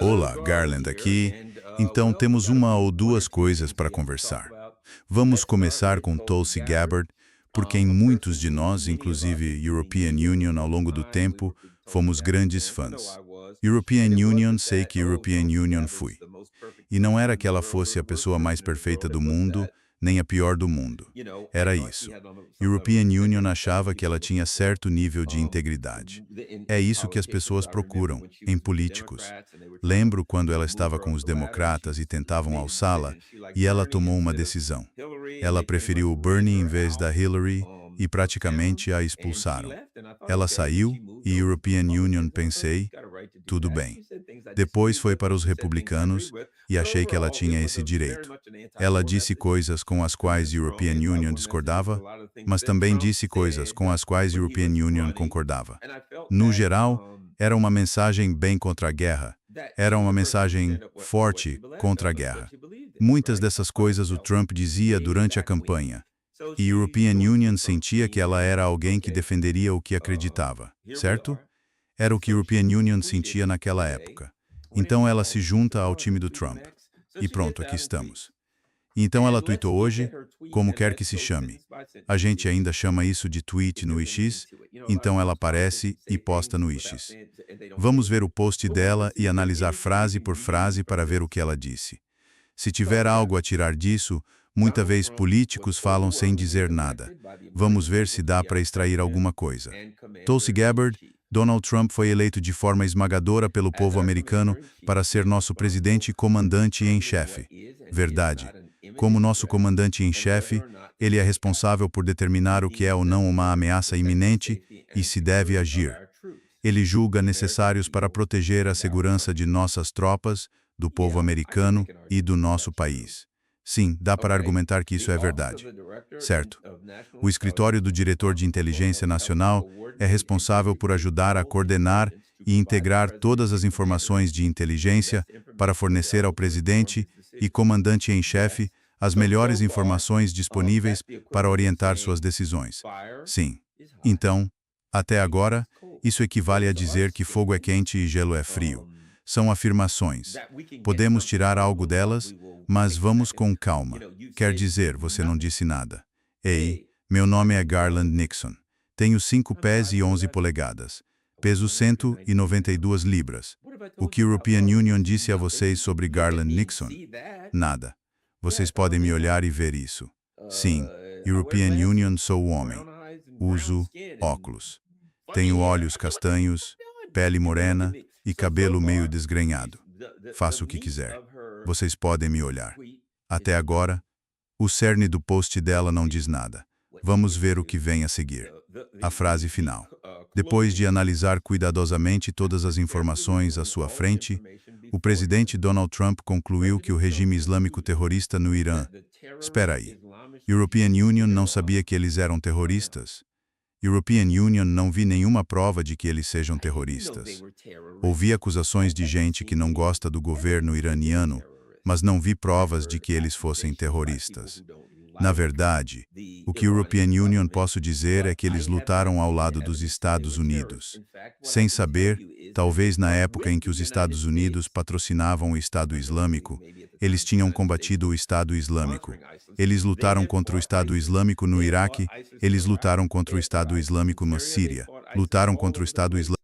Olá, Garland aqui. Então temos uma ou duas coisas para conversar. Vamos começar com Tulsi Gabbard, porque em muitos de nós, inclusive European Union ao longo do tempo, fomos grandes fãs. European Union, sei que European Union fui. E não era que ela fosse a pessoa mais perfeita do mundo, nem a pior do mundo. Era isso. European Union achava que ela tinha certo nível de integridade. É isso que as pessoas procuram, em políticos. Lembro quando ela estava com os democratas e tentavam alçá-la, e ela tomou uma decisão. Ela preferiu o Bernie em vez da Hillary e praticamente a expulsaram. Ela saiu e European Union pensei, tudo bem. Depois foi para os republicanos e achei que ela tinha esse direito. Ela disse coisas com as quais European Union discordava, mas também disse coisas com as quais European Union concordava. No geral, era uma mensagem bem contra a guerra. Era uma mensagem forte contra a guerra. Muitas dessas coisas o Trump dizia durante a campanha. E European Union sentia que ela era alguém que defenderia o que acreditava, certo? Era o que European Union sentia naquela época. Então ela se junta ao time do Trump. E pronto, aqui estamos. Então ela tweetou hoje, como quer que se chame. A gente ainda chama isso de tweet no X, então ela aparece e posta no X. Vamos ver o post dela e analisar frase por frase para ver o que ela disse. Se tiver algo a tirar disso, muitas vezes políticos falam sem dizer nada. Vamos ver se dá para extrair alguma coisa. Tulsi Gabbard, Donald Trump foi eleito de forma esmagadora pelo povo americano para ser nosso presidente e comandante em chefe. Verdade. Como nosso comandante em chefe, ele é responsável por determinar o que é ou não uma ameaça iminente e se deve agir. Ele julga necessários para proteger a segurança de nossas tropas, do povo americano e do nosso país. Sim, dá para argumentar que isso é verdade. Certo. O escritório do diretor de inteligência nacional é responsável por ajudar a coordenar e integrar todas as informações de inteligência para fornecer ao presidente e comandante em chefe as melhores informações disponíveis para orientar suas decisões. Sim. Então, até agora, isso equivale a dizer que fogo é quente e gelo é frio. São afirmações. Podemos tirar algo delas, mas vamos com calma. Quer dizer, você não disse nada. Ei, meu nome é Garland Nixon. Tenho 5 pés e 11 polegadas. Peso 192 libras. O que European Union disse a vocês sobre Garland Nixon? Nada. Vocês podem me olhar e ver isso. Sim, European Union sou homem. Uso óculos. Tenho olhos castanhos, pele morena e cabelo meio desgrenhado. Faço o que quiser. Vocês podem me olhar. Até agora, o cerne do post dela não diz nada. Vamos ver o que vem a seguir. A frase final. Depois de analisar cuidadosamente todas as informações à sua frente, o presidente Donald Trump concluiu que o regime islâmico terrorista no Irã... Espera aí. European Union não sabia que eles eram terroristas? European Union não vi nenhuma prova de que eles sejam terroristas. Ouvi acusações de gente que não gosta do governo iraniano, mas não vi provas de que eles fossem terroristas. Na verdade, o que European Union posso dizer é que eles lutaram ao lado dos Estados Unidos. Sem saber, talvez na época em que os Estados Unidos patrocinavam o Estado Islâmico, eles tinham combatido o Estado Islâmico. Eles lutaram contra o Estado Islâmico no Iraque, eles lutaram contra o Estado Islâmico na Síria, lutaram contra o Estado Islâmico.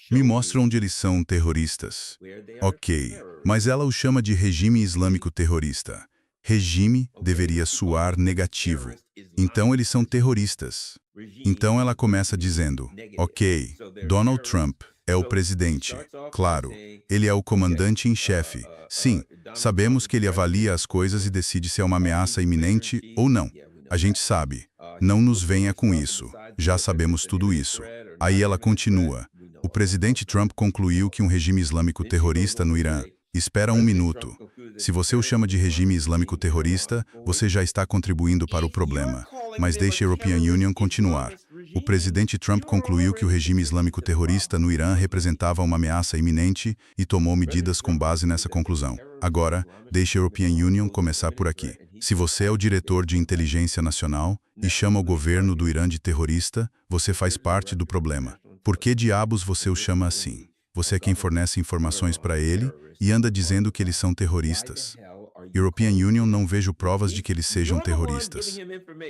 Me mostra onde eles são terroristas. Ok, mas ela o chama de regime islâmico terrorista. Regime deveria soar negativo. Então eles são terroristas. Então ela começa dizendo, ok, Donald Trump é o presidente. Claro, ele é o comandante em chefe. Sim, sabemos que ele avalia as coisas e decide se é uma ameaça iminente ou não. A gente sabe. Não nos venha com isso. Já sabemos tudo isso. Aí ela continua. O presidente Trump concluiu que um regime islâmico terrorista no Irã... Espera um minuto. Se você o chama de regime islâmico terrorista, você já está contribuindo para o problema. Mas deixe a European Union continuar. O presidente Trump concluiu que o regime islâmico terrorista no Irã representava uma ameaça iminente e tomou medidas com base nessa conclusão. Agora, deixe a European Union começar por aqui. Se você é o diretor de inteligência nacional e chama o governo do Irã de terrorista, você faz parte do problema. Por que diabos você o chama assim? Você é quem fornece informações para ele e anda dizendo que eles são terroristas. European Union não vejo provas de que eles sejam terroristas.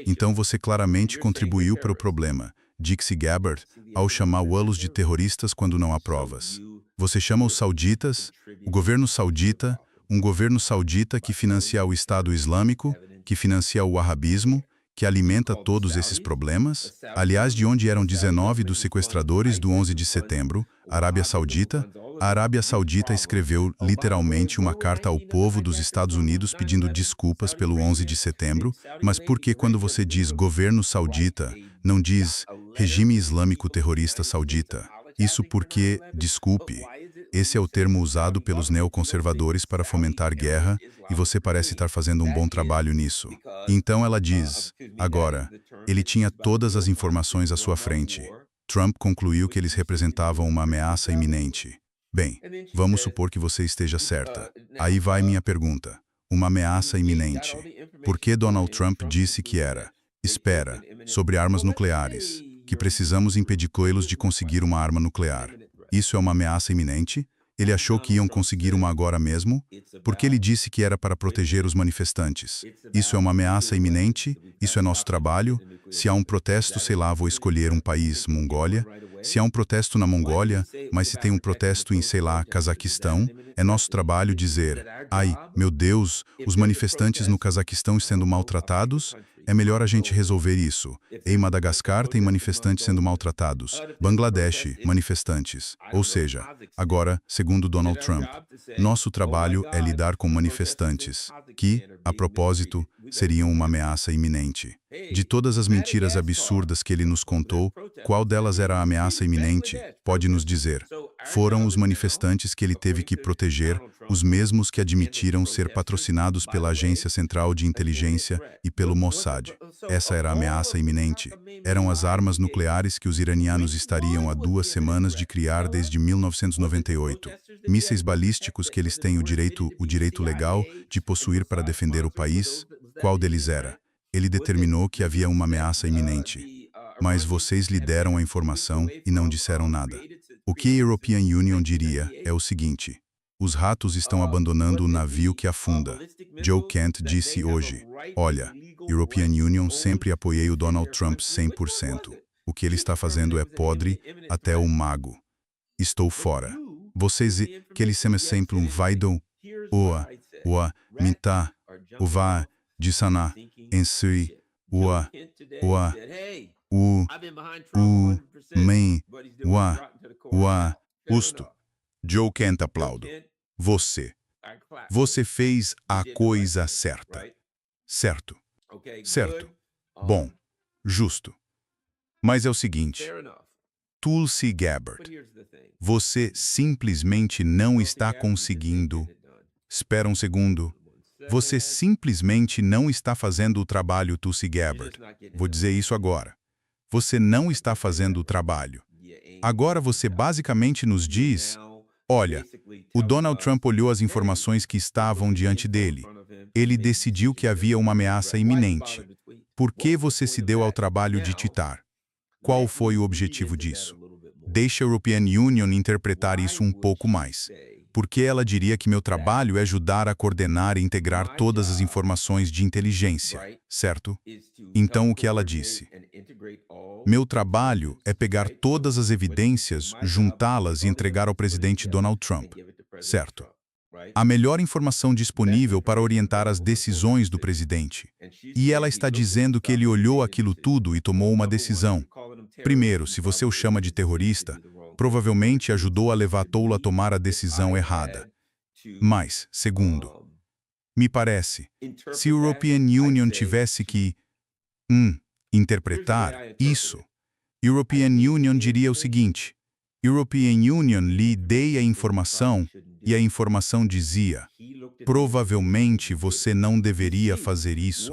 Então você claramente contribuiu para o problema, disse Gabbard, ao chamá-los de terroristas quando não há provas. Você chama os sauditas, o governo saudita, um governo saudita que financia o Estado Islâmico, que financia o wahhabismo, que alimenta todos esses problemas? Aliás, de onde eram 19 dos sequestradores do 11 de setembro, Arábia Saudita? A Arábia Saudita escreveu literalmente uma carta ao povo dos Estados Unidos pedindo desculpas pelo 11 de setembro, mas por que quando você diz governo saudita, não diz regime islâmico terrorista saudita? Isso porque, desculpe, esse é o termo usado pelos neoconservadores para fomentar guerra e você parece estar fazendo um bom trabalho nisso. Então ela diz, agora, ele tinha todas as informações à sua frente. Trump concluiu que eles representavam uma ameaça iminente. Bem, vamos supor que você esteja certa. Aí vai minha pergunta. Uma ameaça iminente. Por que Donald Trump disse que era? Espera, sobre armas nucleares, que precisamos impedir coelhos de conseguir uma arma nuclear. Isso é uma ameaça iminente? Ele achou que iam conseguir uma agora mesmo? Porque ele disse que era para proteger os manifestantes. Isso é uma ameaça iminente? Isso é nosso trabalho? Se há um protesto, sei lá, vou escolher um país, Mongólia. Se há um protesto na Mongólia, mas se tem um protesto em, sei lá, Cazaquistão, é nosso trabalho dizer, ai, meu Deus, os manifestantes no Cazaquistão sendo maltratados? É melhor a gente resolver isso. Em Madagascar tem manifestantes sendo maltratados. Bangladesh, manifestantes. Ou seja, agora, segundo Donald Trump, nosso trabalho é lidar com manifestantes, que, a propósito, seriam uma ameaça iminente. De todas as mentiras absurdas que ele nos contou, qual delas era a ameaça iminente? Pode nos dizer. Foram os manifestantes que ele teve que proteger, os mesmos que admitiram ser patrocinados pela Agência Central de Inteligência e pelo Mossad. Essa era a ameaça iminente. Eram as armas nucleares que os iranianos estariam há 2 semanas de criar desde 1998. Mísseis balísticos que eles têm o direito legal de possuir para defender o país. Qual deles era? Ele determinou que havia uma ameaça iminente. Mas vocês lhe deram a informação e não disseram nada. O que a European Union diria é o seguinte. Os ratos estão abandonando o navio que afunda. Joe Kent disse hoje, olha, European Union sempre apoiei o Donald Trump 100%. O que ele está fazendo é podre até o mago. Estou fora. Vocês que ele sempre vaidam, minta, va, disana, ensui, men, usto. Joe Kent aplaudo. Você fez a coisa certa. Certo. Certo. Bom. Justo. Mas é o seguinte. Tulsi Gabbard. Você simplesmente não está conseguindo. Espera um segundo. Você simplesmente não está fazendo o trabalho, Tulsi Gabbard. Vou dizer isso agora. Você não está fazendo o trabalho. Agora você basicamente nos diz, olha, o Donald Trump olhou as informações que estavam diante dele. Ele decidiu que havia uma ameaça iminente. Por que você se deu ao trabalho de titar? Qual foi o objetivo disso? Deixa a European Union interpretar isso um pouco mais. Porque ela diria que meu trabalho é ajudar a coordenar e integrar todas as informações de inteligência, certo? Então o que ela disse? Meu trabalho é pegar todas as evidências, juntá-las e entregar ao presidente Donald Trump, certo? A melhor informação disponível para orientar as decisões do presidente. E ela está dizendo que ele olhou aquilo tudo e tomou uma decisão. Primeiro, se você o chama de terrorista, provavelmente ajudou a levar Toula a tomar a decisão errada. Mas, segundo, me parece, se a European Union tivesse que interpretar isso, European Union diria o seguinte, European Union lhe dei a informação e a informação dizia, provavelmente você não deveria fazer isso.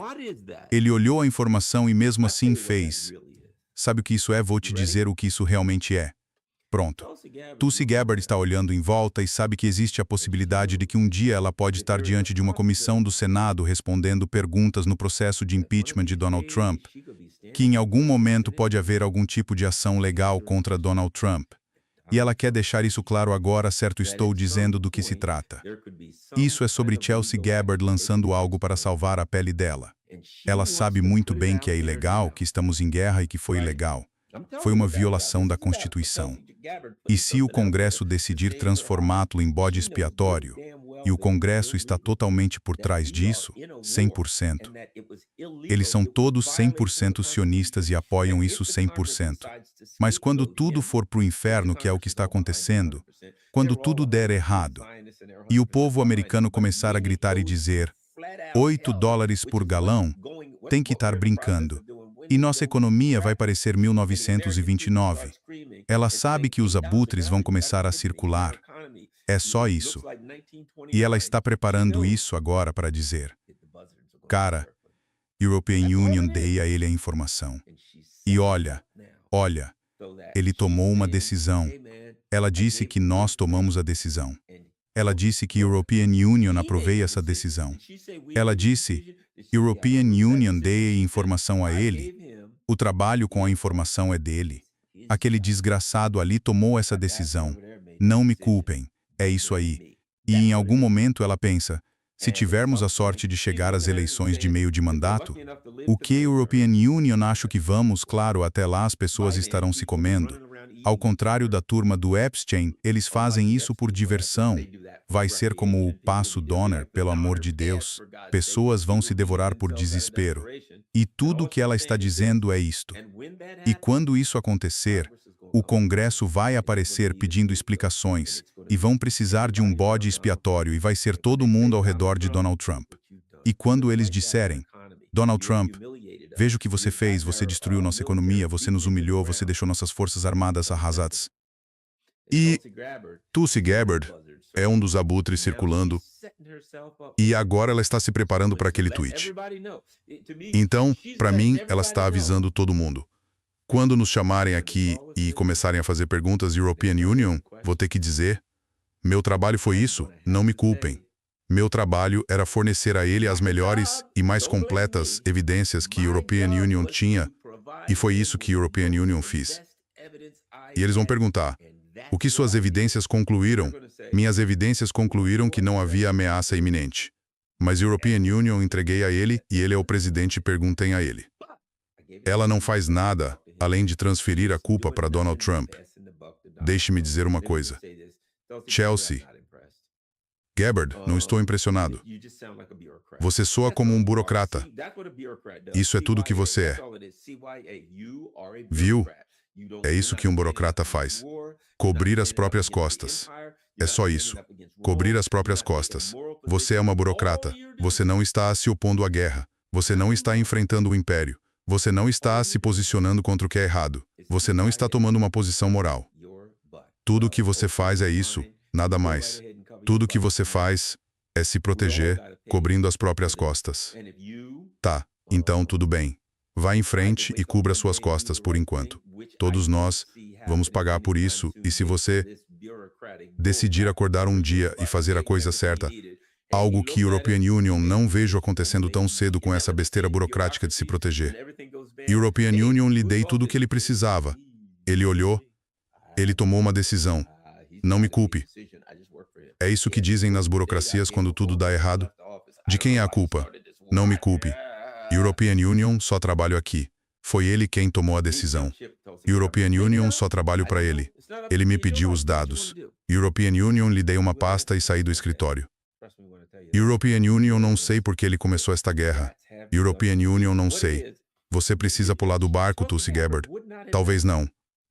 Ele olhou a informação e mesmo assim fez. Sabe o que isso é? Vou te dizer o que isso realmente é. Pronto. Tulsi Gabbard está olhando em volta e sabe que existe a possibilidade de que um dia ela pode estar diante de uma comissão do Senado respondendo perguntas no processo de impeachment de Donald Trump, que em algum momento pode haver algum tipo de ação legal contra Donald Trump. E ela quer deixar isso claro agora, certo? Estou dizendo do que se trata. Isso é sobre Chelsea Gabbard lançando algo para salvar a pele dela. Ela sabe muito bem que é ilegal, que estamos em guerra e que foi ilegal. Foi uma violação da Constituição. E se o Congresso decidir transformá-lo em bode expiatório, e o Congresso está totalmente por trás disso, 100%. Eles são todos 100% sionistas e apoiam isso 100%. Mas quando tudo for para o inferno, que é o que está acontecendo, quando tudo der errado, e o povo americano começar a gritar e dizer $8 por galão, tem que estar brincando. E nossa economia vai parecer 1929. Ela sabe que os abutres vão começar a circular. É só isso. E ela está preparando isso agora para dizer, cara, European Union, dei a ele a informação. E olha, ele tomou uma decisão. Ela disse que nós tomamos a decisão. Ela disse que European Union aprovei essa decisão. Ela disse, European Union, dei informação a ele. O trabalho com a informação é dele. Aquele desgraçado ali tomou essa decisão. Não me culpem. É isso aí. E em algum momento ela pensa, se tivermos a sorte de chegar às eleições de meio de mandato, o que European Union acho que vamos, claro, até lá as pessoas estarão se comendo. Ao contrário da turma do Epstein, eles fazem isso por diversão. Vai ser como o Passo Donner, pelo amor de Deus. Pessoas vão se devorar por desespero. E tudo o que ela está dizendo é isto. E quando isso acontecer, o Congresso vai aparecer pedindo explicações e vão precisar de um bode expiatório e vai ser todo mundo ao redor de Donald Trump. E quando eles disserem, Donald Trump, veja o que você fez, você destruiu nossa economia, você nos humilhou, você deixou nossas forças armadas arrasadas. E Tulsi Gabbard é um dos abutres circulando e agora ela está se preparando para aquele tweet. Então, para mim, ela está avisando todo mundo. Quando nos chamarem aqui e começarem a fazer perguntas European Union, vou ter que dizer, meu trabalho foi isso, não me culpem. Meu trabalho era fornecer a ele as melhores e mais completas evidências que European Union tinha, e foi isso que European Union fez. E eles vão perguntar, o que suas evidências concluíram? Minhas evidências concluíram que não havia ameaça iminente. Mas European Union entreguei a ele e ele é o presidente, perguntem a ele. Ela não faz nada além de transferir a culpa para Donald Trump. Deixe-me dizer uma coisa. Chelsea Gabbard, não estou impressionado. Você soa como um burocrata. Isso é tudo que você é. Viu? É isso que um burocrata faz. Cobrir as próprias costas. É só isso. Cobrir as próprias costas. Você é uma burocrata. Você não está se opondo à guerra. Você não está enfrentando o império. Você não está se posicionando contra o que é errado. Você não está tomando uma posição moral. Tudo o que você faz é isso, nada mais. Tudo o que você faz é se proteger, cobrindo as próprias costas. Tá, então tudo bem. Vá em frente e cubra suas costas por enquanto. Todos nós vamos pagar por isso, e se você decidir acordar um dia e fazer a coisa certa, algo que European Union não vejo acontecendo tão cedo com essa besteira burocrática de se proteger. European Union lhe dei tudo o que ele precisava. Ele olhou, ele tomou uma decisão. Não me culpe. É isso que dizem nas burocracias quando tudo dá errado? De quem é a culpa? Não me culpe. European Union, só trabalho aqui. Foi ele quem tomou a decisão. European Union, só trabalho para ele. Ele me pediu os dados. European Union, lhe dei uma pasta e saí do escritório. European Union, não sei por que ele começou esta guerra. European Union, não sei. Você precisa pular do barco, Tulsi Gabbard. Talvez não.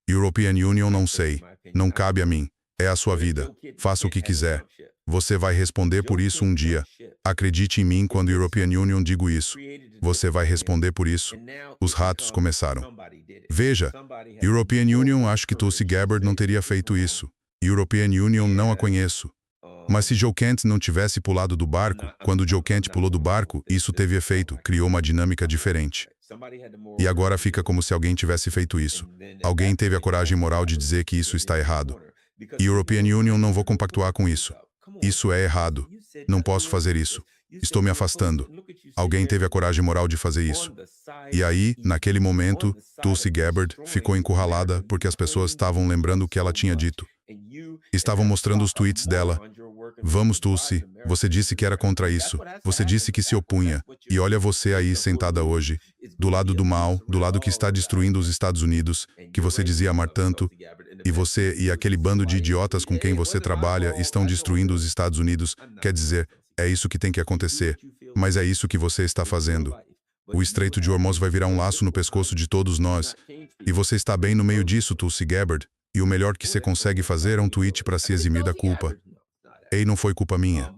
European Union, não sei. Não cabe a mim. É a sua vida. Faça o que quiser. Você vai responder por isso um dia. Acredite em mim quando European Union digo isso. Você vai responder por isso. Os ratos começaram. Veja, European Union, acho que Tulsi Gabbard não teria feito isso. European Union, não a conheço. Mas se Joe Kent não tivesse pulado do barco, quando Joe Kent pulou do barco, isso teve efeito, criou uma dinâmica diferente. E agora fica como se alguém tivesse feito isso. Alguém teve a coragem moral de dizer que isso está errado. E European Union, não vou compactuar com isso. Isso é errado. Não posso fazer isso. Estou me afastando. Alguém teve a coragem moral de fazer isso. E aí, naquele momento, Tulsi Gabbard ficou encurralada porque as pessoas estavam lembrando o que ela tinha dito. Estavam mostrando os tweets dela. Vamos, Tulsi, você disse que era contra isso. Você disse que se opunha. E olha você aí sentada hoje, do lado do mal, do lado que está destruindo os Estados Unidos, que você dizia amar tanto. E você e aquele bando de idiotas com quem você trabalha estão destruindo os Estados Unidos. Quer dizer, é isso que tem que acontecer. Mas é isso que você está fazendo. O Estreito de Hormuz vai virar um laço no pescoço de todos nós. E você está bem no meio disso, Tulsi Gabbard. E o melhor que você consegue fazer é um tweet para se eximir da culpa. Ei, não foi culpa minha.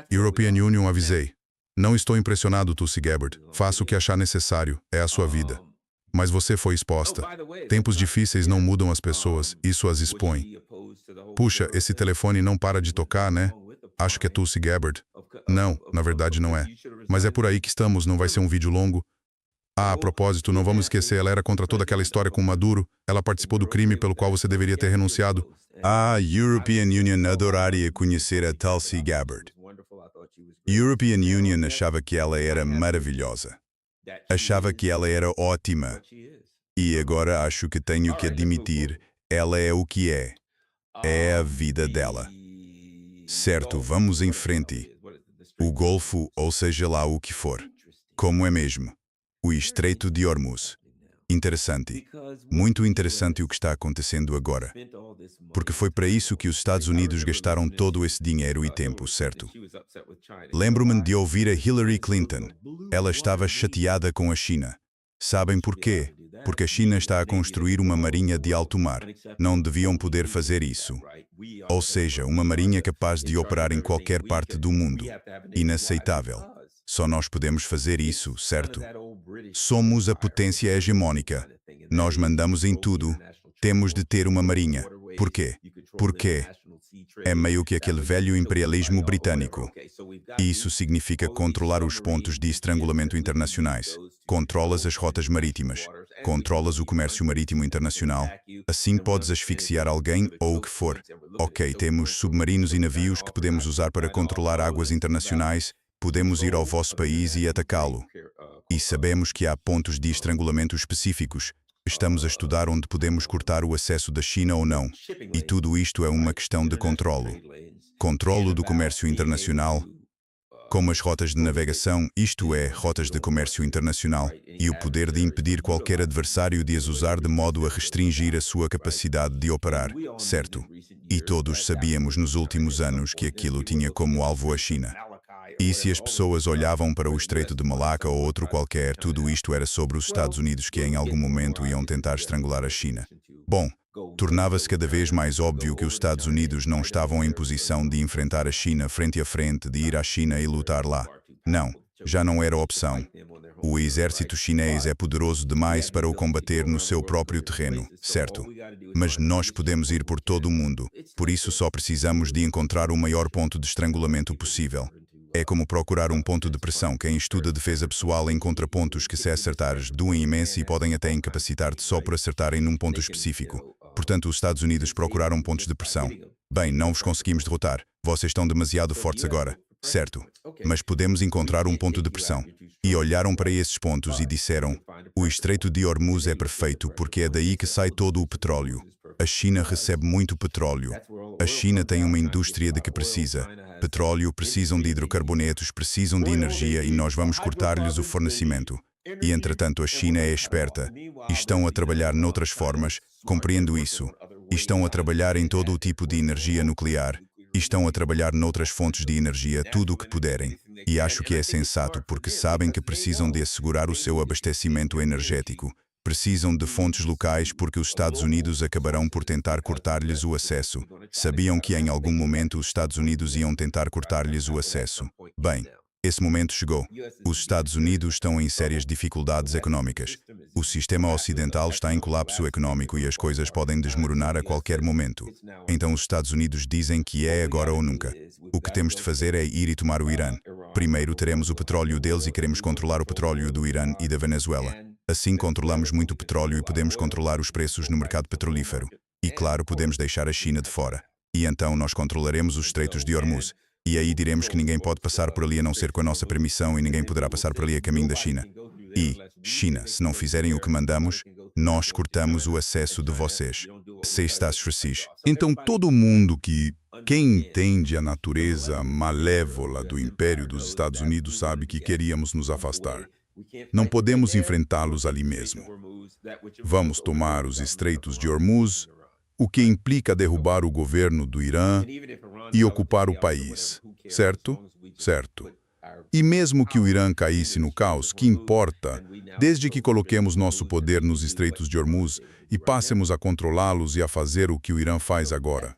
European Union, avisei. Não estou impressionado, Tulsi Gabbard. Faça o que achar necessário. É a sua vida. Mas você foi exposta. Tempos difíceis não mudam as pessoas, isso as expõe. Puxa, esse telefone não para de tocar, né? Acho que é Tulsi Gabbard. Não, na verdade não é. Mas é por aí que estamos, não vai ser um vídeo longo. Ah, a propósito, não vamos esquecer, ela era contra toda aquela história com Maduro. Ela participou do crime pelo qual você deveria ter renunciado. A European Union adoraria conhecer a Tulsi Gabbard. European Union achava que ela era maravilhosa. Achava que ela era ótima. E agora acho que tenho que admitir, ela é o que é. É a vida dela. Certo, vamos em frente. O Golfo, ou seja lá o que for. Como é mesmo? O Estreito de Hormuz. Interessante. Muito interessante o que está acontecendo agora. Porque foi para isso que os Estados Unidos gastaram todo esse dinheiro e tempo, certo? Lembro-me de ouvir a Hillary Clinton. Ela estava chateada com a China. Sabem por quê? Porque a China está a construir uma marinha de alto mar. Não deviam poder fazer isso. Ou seja, uma marinha capaz de operar em qualquer parte do mundo. Inaceitável. Só nós podemos fazer isso, certo? Somos a potência hegemônica. Nós mandamos em tudo. Temos de ter uma marinha. Por quê? Porque é meio que aquele velho imperialismo britânico. Isso significa controlar os pontos de estrangulamento internacionais. Controlas as rotas marítimas. Controlas o comércio marítimo internacional. Assim podes asfixiar alguém ou o que for. Ok, temos submarinos e navios que podemos usar para controlar águas internacionais. Podemos ir ao vosso país e atacá-lo. E sabemos que há pontos de estrangulamento específicos. Estamos a estudar onde podemos cortar o acesso da China ou não. E tudo isto é uma questão de controlo. Controlo do comércio internacional, como as rotas de navegação, isto é, rotas de comércio internacional, e o poder de impedir qualquer adversário de as usar de modo a restringir a sua capacidade de operar, certo? E todos sabíamos nos últimos anos que aquilo tinha como alvo a China. E se as pessoas olhavam para o Estreito de Malaca ou outro qualquer, tudo isto era sobre os Estados Unidos que em algum momento iam tentar estrangular a China. Bom, tornava-se cada vez mais óbvio que os Estados Unidos não estavam em posição de enfrentar a China frente a frente, de ir à China e lutar lá. Não, já não era opção. O exército chinês é poderoso demais para o combater no seu próprio terreno, certo? Mas nós podemos ir por todo o mundo, por isso só precisamos de encontrar o maior ponto de estrangulamento possível. É como procurar um ponto de pressão. Quem estuda defesa pessoal encontra pontos que, se acertares, doem imenso e podem até incapacitar-te só por acertarem num ponto específico. Portanto, os Estados Unidos procuraram pontos de pressão. Bem, não vos conseguimos derrotar. Vocês estão demasiado fortes agora. Certo. Mas podemos encontrar um ponto de pressão. E olharam para esses pontos e disseram: o Estreito de Hormuz é perfeito porque é daí que sai todo o petróleo. A China recebe muito petróleo. A China tem uma indústria de que precisa. Petróleo, precisam de hidrocarbonetos, precisam de energia e nós vamos cortar-lhes o fornecimento. E, entretanto, a China é esperta. E estão a trabalhar noutras formas, compreendo isso. E estão a trabalhar em todo o tipo de energia nuclear. E estão a trabalhar noutras fontes de energia, tudo o que puderem. E acho que é sensato porque sabem que precisam de assegurar o seu abastecimento energético. Precisam de fontes locais porque os Estados Unidos acabarão por tentar cortar-lhes o acesso. Sabiam que em algum momento os Estados Unidos iam tentar cortar-lhes o acesso. Bem, esse momento chegou. Os Estados Unidos estão em sérias dificuldades econômicas. O sistema ocidental está em colapso econômico e as coisas podem desmoronar a qualquer momento. Então os Estados Unidos dizem que é agora ou nunca. O que temos de fazer é ir e tomar o Irã. Primeiro teremos o petróleo deles e queremos controlar o petróleo do Irã e da Venezuela. Assim controlamos muito petróleo e podemos controlar os preços no mercado petrolífero. E claro, podemos deixar a China de fora. E então nós controlaremos os Estreitos de Hormuz. E aí diremos que ninguém pode passar por ali a não ser com a nossa permissão e ninguém poderá passar por ali a caminho da China. E, China, se não fizerem o que mandamos, nós cortamos o acesso de vocês. Então todo mundo quem entende a natureza malévola do Império dos Estados Unidos sabe que queríamos nos afastar. Não podemos enfrentá-los ali mesmo. Vamos tomar os Estreitos de Hormuz, o que implica derrubar o governo do Irã e ocupar o país, certo? Certo. E mesmo que o Irã caísse no caos, que importa, desde que coloquemos nosso poder nos Estreitos de Hormuz e passemos a controlá-los e a fazer o que o Irã faz agora.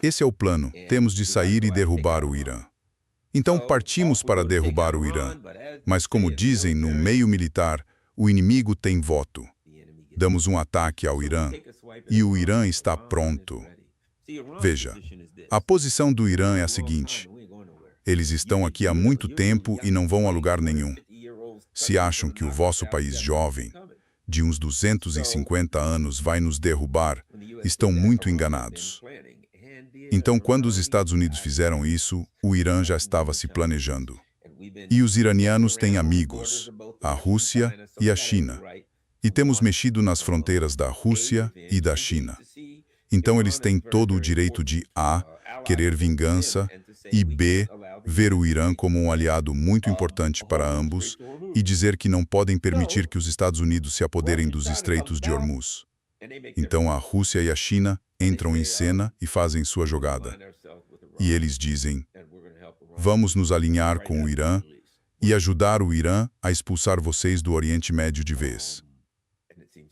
Esse é o plano, temos de sair e derrubar o Irã. Então partimos para derrubar o Irã, mas como dizem no meio militar, o inimigo tem voto. Damos um ataque ao Irã e o Irã está pronto. Veja, a posição do Irã é a seguinte: eles estão aqui há muito tempo e não vão a lugar nenhum. Se acham que o vosso país jovem, de uns 250 anos, vai nos derrubar, estão muito enganados. Então, quando os Estados Unidos fizeram isso, o Irã já estava se planejando. E os iranianos têm amigos, a Rússia e a China. E temos mexido nas fronteiras da Rússia e da China. Então eles têm todo o direito de A, querer vingança, e B, ver o Irã como um aliado muito importante para ambos e dizer que não podem permitir que os Estados Unidos se apoderem dos Estreitos de Hormuz. Então a Rússia e a China entram em cena e fazem sua jogada. E eles dizem: vamos nos alinhar com o Irã e ajudar o Irã a expulsar vocês do Oriente Médio de vez.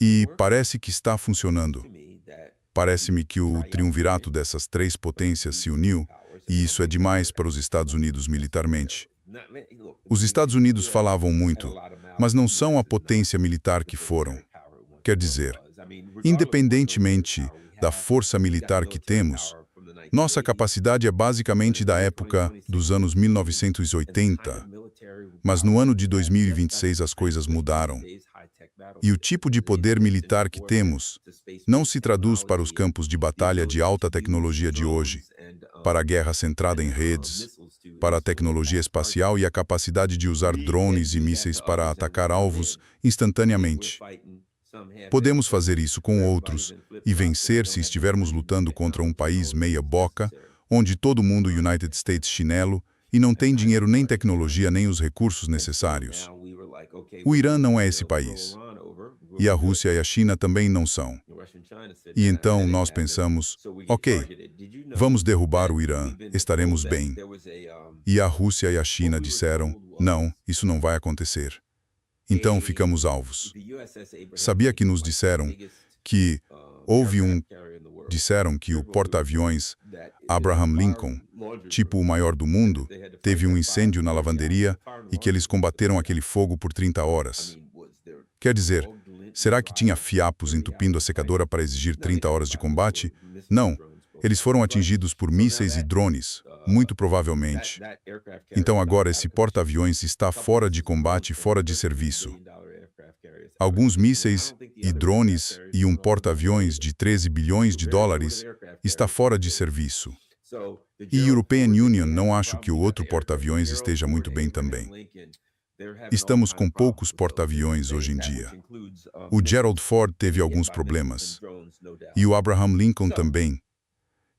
E parece que está funcionando. Parece-me que o triunvirato dessas três potências se uniu, e isso é demais para os Estados Unidos militarmente. Os Estados Unidos falavam muito, mas não são a potência militar que foram. Quer dizer, independentemente da força militar que temos, nossa capacidade é basicamente da época dos anos 1980. Mas no ano de 2026 as coisas mudaram. E o tipo de poder militar que temos não se traduz para os campos de batalha de alta tecnologia de hoje, para a guerra centrada em redes, para a tecnologia espacial e a capacidade de usar drones e mísseis para atacar alvos instantaneamente. Podemos fazer isso com outros e vencer se estivermos lutando contra um país meia-boca, onde todo mundo United States chinelo e não tem dinheiro nem tecnologia nem os recursos necessários. O Irã não é esse país. E a Rússia e a China também não são. E então nós pensamos, ok, vamos derrubar o Irã, estaremos bem. E a Rússia e a China disseram, não, isso não vai acontecer. Então ficamos alvos. Sabia que nos disseram que disseram que o porta-aviões Abraham Lincoln, tipo o maior do mundo, teve um incêndio na lavanderia e que eles combateram aquele fogo por 30 horas. Quer dizer, será que tinha fiapos entupindo a secadora para exigir 30 horas de combate? Não, eles foram atingidos por mísseis e drones, muito provavelmente. Então agora esse porta-aviões está fora de combate, fora de serviço. Alguns mísseis e drones e um porta-aviões de 13 bilhões de dólares está fora de serviço. E European Union não acho que o outro porta-aviões esteja muito bem também. Estamos com poucos porta-aviões hoje em dia. O Gerald Ford teve alguns problemas. E o Abraham Lincoln também.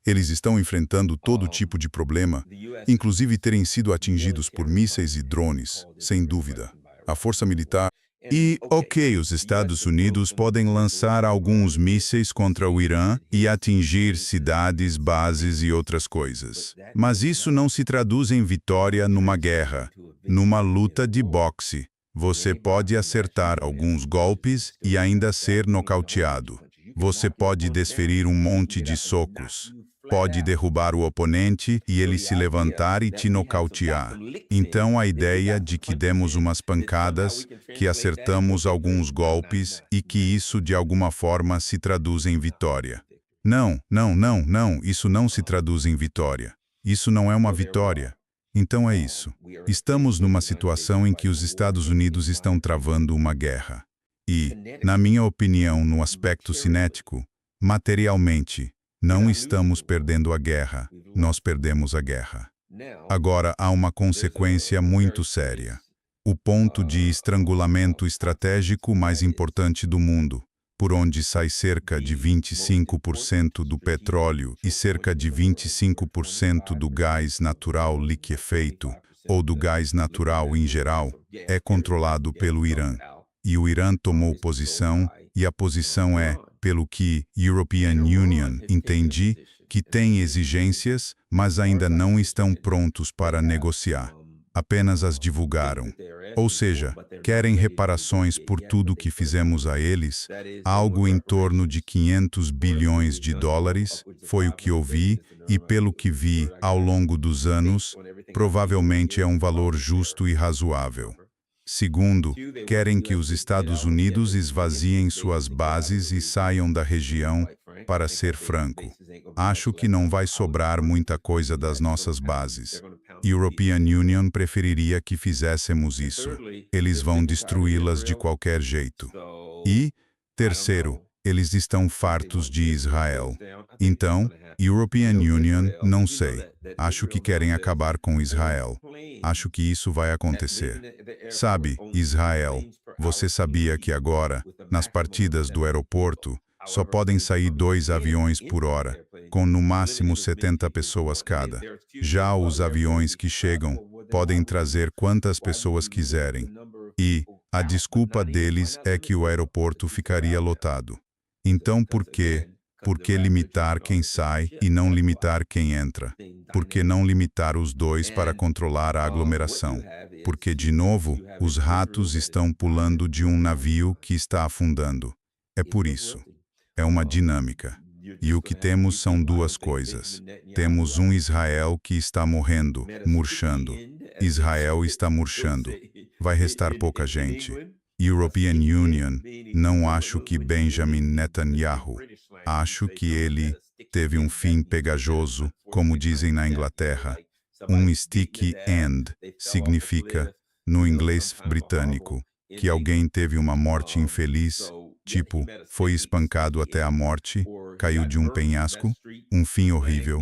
Eles estão enfrentando todo tipo de problema, inclusive terem sido atingidos por mísseis e drones, sem dúvida. A força militar... E, ok, os Estados Unidos podem lançar alguns mísseis contra o Irã e atingir cidades, bases e outras coisas. Mas isso não se traduz em vitória numa guerra, numa luta de boxe. Você pode acertar alguns golpes e ainda ser nocauteado. Você pode desferir um monte de socos. Pode derrubar o oponente e ele se levantar e te nocautear. Então a ideia de que demos umas pancadas, que acertamos alguns golpes e que isso de alguma forma se traduz em vitória. Não, isso não se traduz em vitória. Isso não é uma vitória. Então é isso. Estamos numa situação em que os Estados Unidos estão travando uma guerra. E, na minha opinião, no aspecto cinético, materialmente, não estamos perdendo a guerra, nós perdemos a guerra. Agora há uma consequência muito séria. O ponto de estrangulamento estratégico mais importante do mundo, por onde sai cerca de 25% do petróleo e cerca de 25% do gás natural liquefeito, ou do gás natural em geral, é controlado pelo Irã. E o Irã tomou posição, e a posição é, pelo que European Union entende, que tem exigências, mas ainda não estão prontos para negociar. Apenas as divulgaram. Ou seja, querem reparações por tudo que fizemos a eles, algo em torno de 500 bilhões de dólares, foi o que ouvi, e pelo que vi ao longo dos anos, provavelmente é um valor justo e razoável. Segundo, querem que os Estados Unidos esvaziem suas bases e saiam da região, para ser franco. Acho que não vai sobrar muita coisa das nossas bases. European Union preferiria que fizéssemos isso. Eles vão destruí-las de qualquer jeito. E, terceiro, eles estão fartos de Israel. Então, European Union, não sei. Acho que querem acabar com Israel. Acho que isso vai acontecer. Sabe, Israel, você sabia que agora, nas partidas do aeroporto, só podem sair 2 aviões por hora, com no máximo 70 pessoas cada. Já os aviões que chegam podem trazer quantas pessoas quiserem. E a desculpa deles é que o aeroporto ficaria lotado. Então por quê? Por que limitar quem sai e não limitar quem entra? Por que não limitar os dois para controlar a aglomeração? Porque, de novo, os ratos estão pulando de um navio que está afundando. É por isso. É uma dinâmica. E o que temos são duas coisas. Temos um Israel que está morrendo, murchando. Israel está murchando. Vai restar pouca gente. European Union, não acho que Benjamin Netanyahu. Acho que ele teve um fim pegajoso, como dizem na Inglaterra. Um sticky end significa, no inglês britânico, que alguém teve uma morte infeliz, tipo, foi espancado até a morte, caiu de um penhasco, um fim horrível.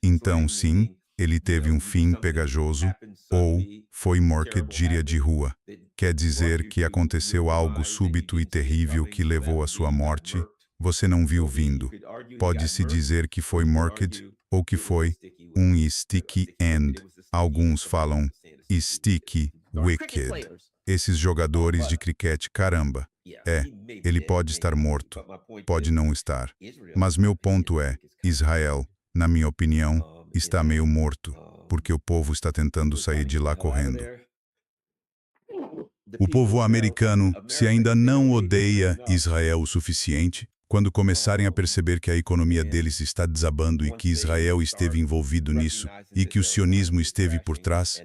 Então, sim, ele teve um fim pegajoso, ou foi morte gíria de rua. Quer dizer que aconteceu algo súbito e terrível que levou à sua morte, você não viu vindo. Pode-se dizer que foi mortgage ou que foi um sticky end. Alguns falam sticky wicked. Esses jogadores de criquete, caramba. Ele pode estar morto, pode não estar. Mas meu ponto é, Israel, na minha opinião, está meio morto, porque o povo está tentando sair de lá correndo. O povo americano, se ainda não odeia Israel o suficiente, quando começarem a perceber que a economia deles está desabando e que Israel esteve envolvido nisso, e que o sionismo esteve por trás,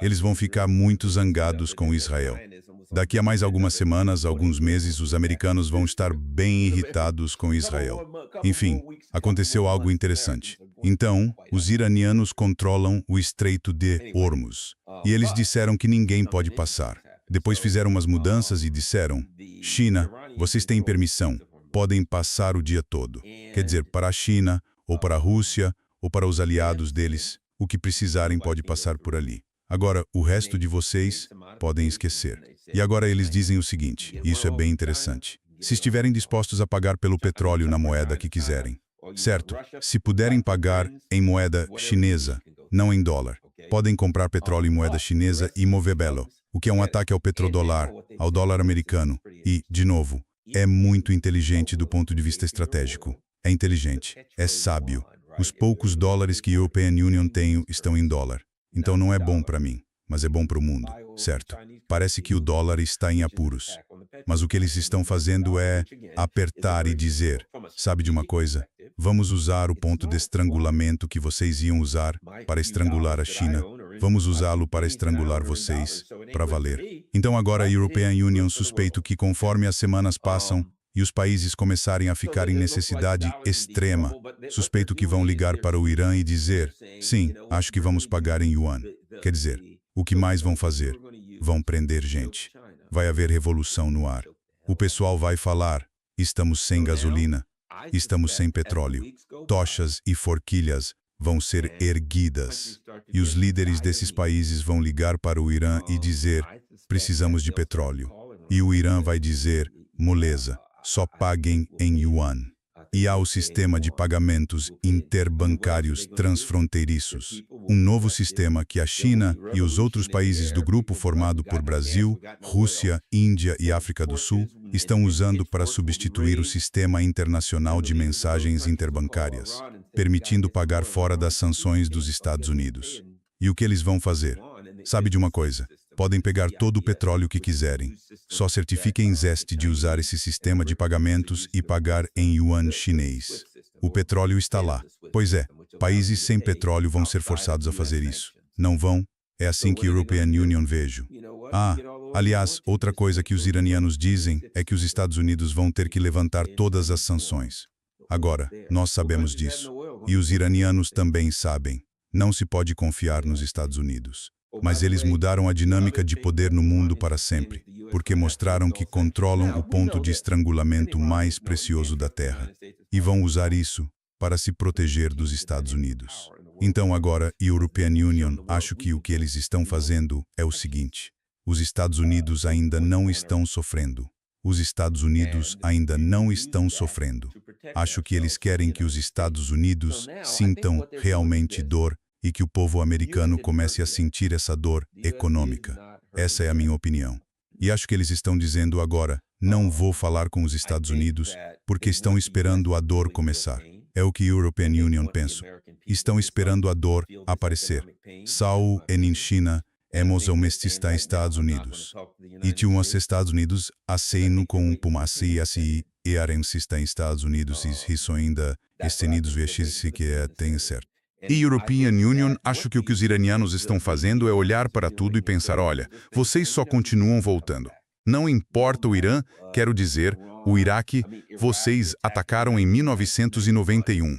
eles vão ficar muito zangados com Israel. Daqui a mais algumas semanas, alguns meses, os americanos vão estar bem irritados com Israel. Enfim, aconteceu algo interessante. Então, os iranianos controlam o Estreito de Hormuz, e eles disseram que ninguém pode passar. Depois fizeram umas mudanças e disseram, China, vocês têm permissão, podem passar o dia todo. Quer dizer, para a China, ou para a Rússia, ou para os aliados deles, o que precisarem pode passar por ali. Agora, o resto de vocês podem esquecer. E agora eles dizem o seguinte, e isso é bem interessante. Se estiverem dispostos a pagar pelo petróleo na moeda que quiserem, certo? Se puderem pagar em moeda chinesa, não em dólar, podem comprar petróleo em moeda chinesa e movê-lo, o que é um ataque ao petrodólar, ao dólar americano. E, de novo, é muito inteligente do ponto de vista estratégico. É inteligente, é sábio. Os poucos dólares que a European Union tem estão em dólar. Então não é bom para mim, mas é bom para o mundo, certo? Parece que o dólar está em apuros. Mas o que eles estão fazendo é apertar e dizer, sabe de uma coisa? Vamos usar o ponto de estrangulamento que vocês iam usar para estrangular a China. Vamos usá-lo para estrangular vocês, para valer. Então agora a European Union suspeito que conforme as semanas passam e os países começarem a ficar em necessidade extrema, suspeito que vão ligar para o Irã e dizer, sim, acho que vamos pagar em yuan. Quer dizer, o que mais vão fazer? Vão prender gente. Vai haver revolução no ar. O pessoal vai falar, estamos sem gasolina, estamos sem petróleo. Tochas e forquilhas vão ser erguidas. E os líderes desses países vão ligar para o Irã e dizer: precisamos de petróleo. E o Irã vai dizer: moleza, só paguem em yuan. E há o sistema de pagamentos interbancários transfronteiriços, um novo sistema que a China e os outros países do grupo formado por Brasil, Rússia, Índia e África do Sul estão usando para substituir o sistema internacional de mensagens interbancárias, permitindo pagar fora das sanções dos Estados Unidos. E o que eles vão fazer? Sabe de uma coisa? Podem pegar todo o petróleo que quiserem. Só certifiquem Zest de usar esse sistema de pagamentos e pagar em yuan chinês. O petróleo está lá. Pois é, países sem petróleo vão ser forçados a fazer isso. Não vão? É assim que a European Union vejo. Aliás, outra coisa que os iranianos dizem é que os Estados Unidos vão ter que levantar todas as sanções. Agora, nós sabemos disso. E os iranianos também sabem. Não se pode confiar nos Estados Unidos. Mas eles mudaram a dinâmica de poder no mundo para sempre, porque mostraram que controlam o ponto de estrangulamento mais precioso da Terra. E vão usar isso para se proteger dos Estados Unidos. Então agora, a European Union, acho que o que eles estão fazendo é o seguinte: os Estados Unidos ainda não estão sofrendo. Os Estados Unidos ainda não estão sofrendo. Acho que eles querem que os Estados Unidos sintam realmente dor e que o povo americano comece a sentir essa dor econômica. Essa é a minha opinião. E acho que eles estão dizendo agora: não vou falar com os Estados Unidos porque estão esperando a dor começar. É o que a European Union pensa. Estão esperando a dor aparecer. Saul en China, hemos mestista Estados Unidos. E tinham os Estados Unidos aceino com pumassi assim e arensista Estados Unidos e isso ainda estenidos vezes que tem certo. E European Union, acho que o que os iranianos estão fazendo é olhar para tudo e pensar: olha, vocês só continuam voltando. Não importa o Irã, quero dizer, o Iraque, vocês atacaram em 1991.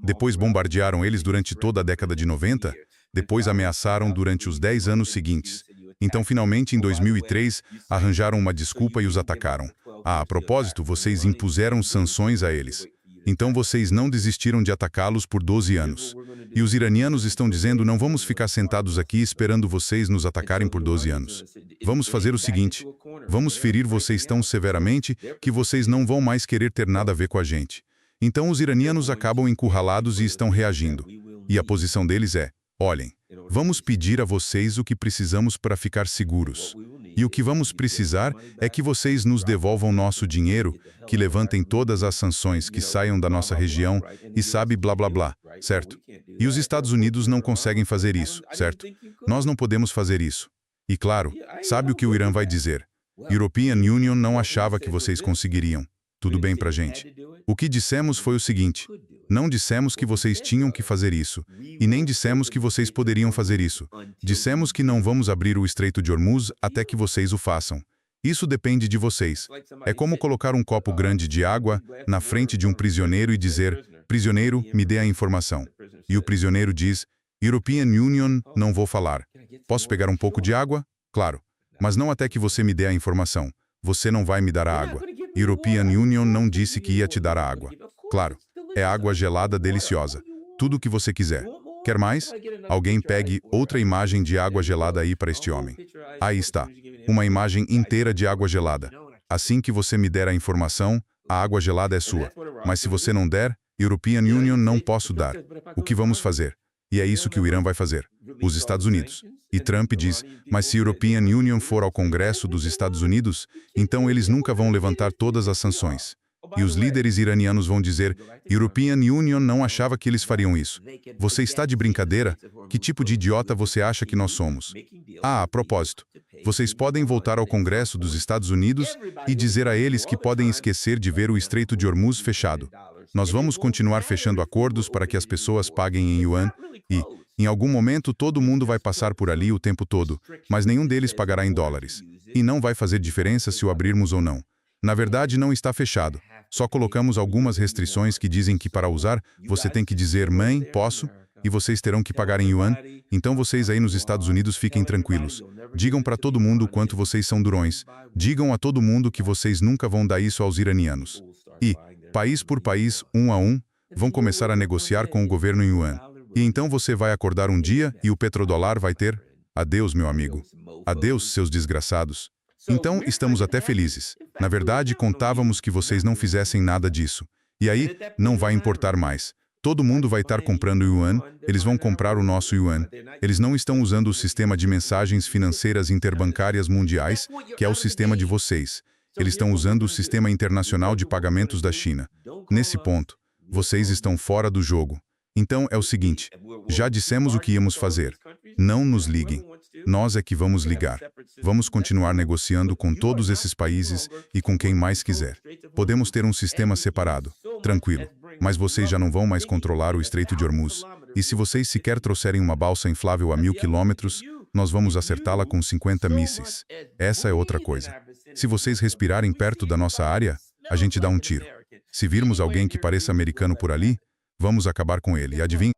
Depois bombardearam eles durante toda a década de 90, depois ameaçaram durante os 10 anos seguintes. Então, finalmente, em 2003, arranjaram uma desculpa e os atacaram. A propósito, vocês impuseram sanções a eles. Então vocês não desistiram de atacá-los por 12 anos. E os iranianos estão dizendo: não vamos ficar sentados aqui esperando vocês nos atacarem por 12 anos. Vamos fazer o seguinte: vamos ferir vocês tão severamente que vocês não vão mais querer ter nada a ver com a gente. Então os iranianos acabam encurralados e estão reagindo. E a posição deles é: olhem, vamos pedir a vocês o que precisamos para ficar seguros. E o que vamos precisar é que vocês nos devolvam nosso dinheiro, que levantem todas as sanções, que saiam da nossa região e sabe blá blá blá, certo? E os Estados Unidos não conseguem fazer isso, certo? Nós não podemos fazer isso. E claro, sabe o que o Irã vai dizer? European Union não achava que vocês conseguiriam. Tudo bem pra gente. O que dissemos foi o seguinte: não dissemos que vocês tinham que fazer isso, e nem dissemos que vocês poderiam fazer isso. Dissemos que não vamos abrir o Estreito de Hormuz até que vocês o façam. Isso depende de vocês. É como colocar um copo grande de água na frente de um prisioneiro e dizer: prisioneiro, me dê a informação. E o prisioneiro diz: European Union, não vou falar. Posso pegar um pouco de água? Claro. Mas não até que você me dê a informação. Você não vai me dar a água. European Union não disse que ia te dar a água. Claro, é água gelada deliciosa. Tudo o que você quiser. Quer mais? Alguém pegue outra imagem de água gelada aí para este homem. Aí está. Uma imagem inteira de água gelada. Assim que você me der a informação, a água gelada é sua. Mas se você não der, European Union não posso dar. O que vamos fazer? E é isso que o Irã vai fazer. Os Estados Unidos. E Trump diz: mas se a European Union for ao Congresso dos Estados Unidos, então eles nunca vão levantar todas as sanções. E os líderes iranianos vão dizer: European Union não achava que eles fariam isso. Você está de brincadeira? Que tipo de idiota você acha que nós somos? A propósito, vocês podem voltar ao Congresso dos Estados Unidos e dizer a eles que podem esquecer de ver o Estreito de Hormuz fechado. Nós vamos continuar fechando acordos para que as pessoas paguem em yuan e, em algum momento, todo mundo vai passar por ali o tempo todo, mas nenhum deles pagará em dólares. E não vai fazer diferença se o abrirmos ou não. Na verdade, não está fechado. Só colocamos algumas restrições que dizem que para usar, você tem que dizer: mãe, posso? E vocês terão que pagar em yuan. Então vocês aí nos Estados Unidos fiquem tranquilos. Digam para todo mundo o quanto vocês são durões. Digam a todo mundo que vocês nunca vão dar isso aos iranianos. E, país por país, um a um, vão começar a negociar com o governo em yuan. E então você vai acordar um dia e o petrodólar vai ter... Adeus, meu amigo. Adeus, seus desgraçados. Então, estamos até felizes. Na verdade, contávamos que vocês não fizessem nada disso. E aí, não vai importar mais. Todo mundo vai estar comprando yuan, eles vão comprar o nosso yuan. Eles não estão usando o sistema de mensagens financeiras interbancárias mundiais, que é o sistema de vocês. Eles estão usando o sistema internacional de pagamentos da China. Nesse ponto, vocês estão fora do jogo. Então, é o seguinte, já dissemos o que íamos fazer. Não nos liguem. Nós é que vamos ligar. Vamos continuar negociando com todos esses países e com quem mais quiser. Podemos ter um sistema separado, tranquilo. Mas vocês já não vão mais controlar o Estreito de Hormuz. E se vocês sequer trouxerem uma balsa inflável a 1000 quilômetros, nós vamos acertá-la com 50 mísseis. Essa é outra coisa. Se vocês respirarem perto da nossa área, a gente dá um tiro. Se virmos alguém que pareça americano por ali, vamos acabar com ele. E adivinha?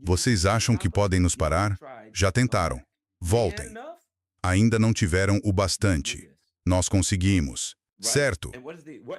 Vocês acham que podem nos parar? Já tentaram. Voltem. Ainda não tiveram o bastante. Nós conseguimos. Certo?